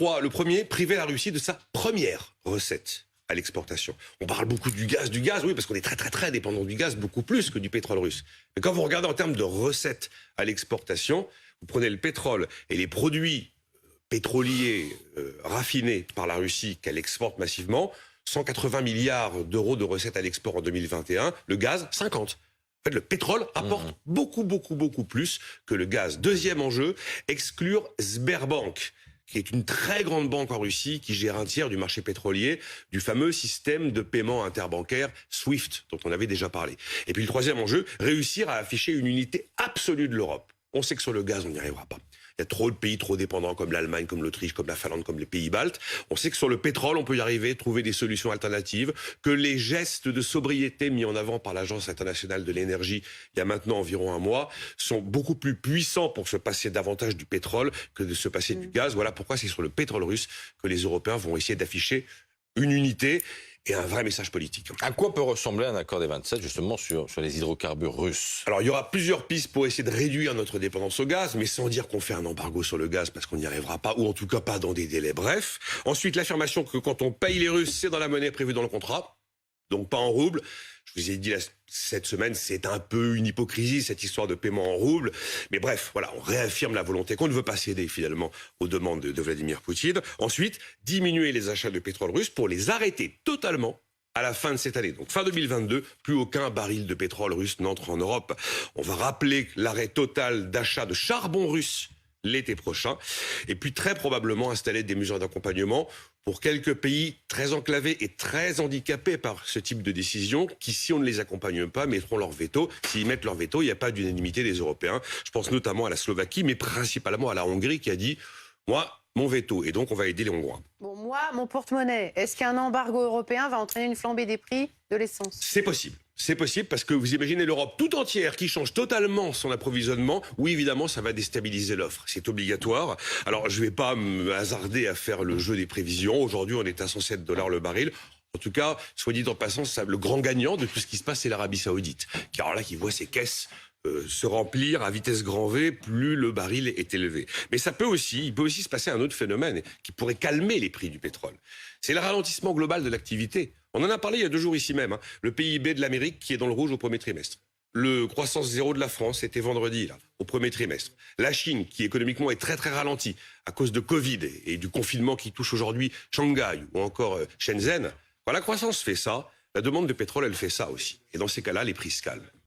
Le premier, priver la Russie de sa première recette à l'exportation. On parle beaucoup du gaz, oui, parce qu'on est très dépendant du gaz, beaucoup plus que du pétrole russe. Mais quand vous regardez en termes de recettes à l'exportation, vous prenez le pétrole et les produits pétroliers raffinés par la Russie qu'elle exporte massivement, 180 milliards d'euros de recettes à l'export en 2021, le gaz, 50. En fait, le pétrole apporte beaucoup plus que le gaz. Deuxième enjeu, exclure Sberbank, qui est une très grande banque en Russie qui gère un tiers du marché pétrolier, du fameux système de paiement interbancaire SWIFT, dont on avait déjà parlé. Et puis le troisième enjeu, réussir à afficher une unité absolue de l'Europe. On sait que sur le gaz, on n'y arrivera pas. Il y a trop de pays trop dépendants comme l'Allemagne, comme l'Autriche, comme la Finlande, comme les pays baltes. On sait que sur le pétrole, on peut y arriver, trouver des solutions alternatives, que les gestes de sobriété mis en avant par l'Agence internationale de l'énergie il y a maintenant environ un mois sont beaucoup plus puissants pour se passer davantage du pétrole que de se passer du gaz. Voilà pourquoi c'est sur le pétrole russe que les Européens vont essayer d'afficher une unité et un vrai message politique. À quoi peut ressembler un accord des 27 justement sur les hydrocarbures russes? Alors il y aura plusieurs pistes pour essayer de réduire notre dépendance au gaz, mais sans dire qu'on fait un embargo sur le gaz parce qu'on n'y arrivera pas, ou en tout cas pas dans des délais brefs. Ensuite, l'affirmation que quand on paye les Russes, c'est dans la monnaie prévue dans le contrat, donc pas en roubles. Je vous ai dit cette semaine, c'est un peu une hypocrisie, cette histoire de paiement en roubles. Mais bref, voilà, on réaffirme la volonté qu'on ne veut pas céder finalement aux demandes de Vladimir Poutine. Ensuite, diminuer les achats de pétrole russe pour les arrêter totalement à la fin de cette année. Donc fin 2022, plus aucun baril de pétrole russe n'entre en Europe. On va rappeler l'arrêt total d'achat de charbon russe l'été prochain. Et puis très probablement installer des mesures d'accompagnement pour quelques pays très enclavés et très handicapés par ce type de décision qui, si on ne les accompagne pas, mettront leur veto. S'ils mettent leur veto, il n'y a pas d'unanimité des Européens. Je pense notamment à la Slovaquie, mais principalement à la Hongrie qui a dit « moi, mon veto ». Et donc, on va aider les Hongrois. Bon, moi, mon porte-monnaie, est-ce qu'un embargo européen va entraîner une flambée des prix de l'essence? C'est possible. C'est possible parce que vous imaginez l'Europe tout entière qui change totalement son approvisionnement. Oui, évidemment, ça va déstabiliser l'offre. C'est obligatoire. Alors, je ne vais pas me hasarder à faire le jeu des prévisions. Aujourd'hui, on est à 107 $ le baril. En tout cas, soit dit en passant, le grand gagnant de tout ce qui se passe, c'est l'Arabie Saoudite. Car là, qui voit ses caisses se remplir à vitesse grand V, plus le baril est élevé. Mais il peut aussi se passer un autre phénomène qui pourrait calmer les prix du pétrole. C'est le ralentissement global de l'activité. On en a parlé il y a 2 jours ici même. Le PIB de l'Amérique qui est dans le rouge au premier trimestre. Le croissance zéro de la France était vendredi, là, au premier trimestre. La Chine, qui économiquement est très ralentie à cause de Covid et du confinement qui touche aujourd'hui Shanghai ou encore Shenzhen. Quand la croissance fait ça, la demande de pétrole, elle fait ça aussi. Et dans ces cas-là, les prix se calment.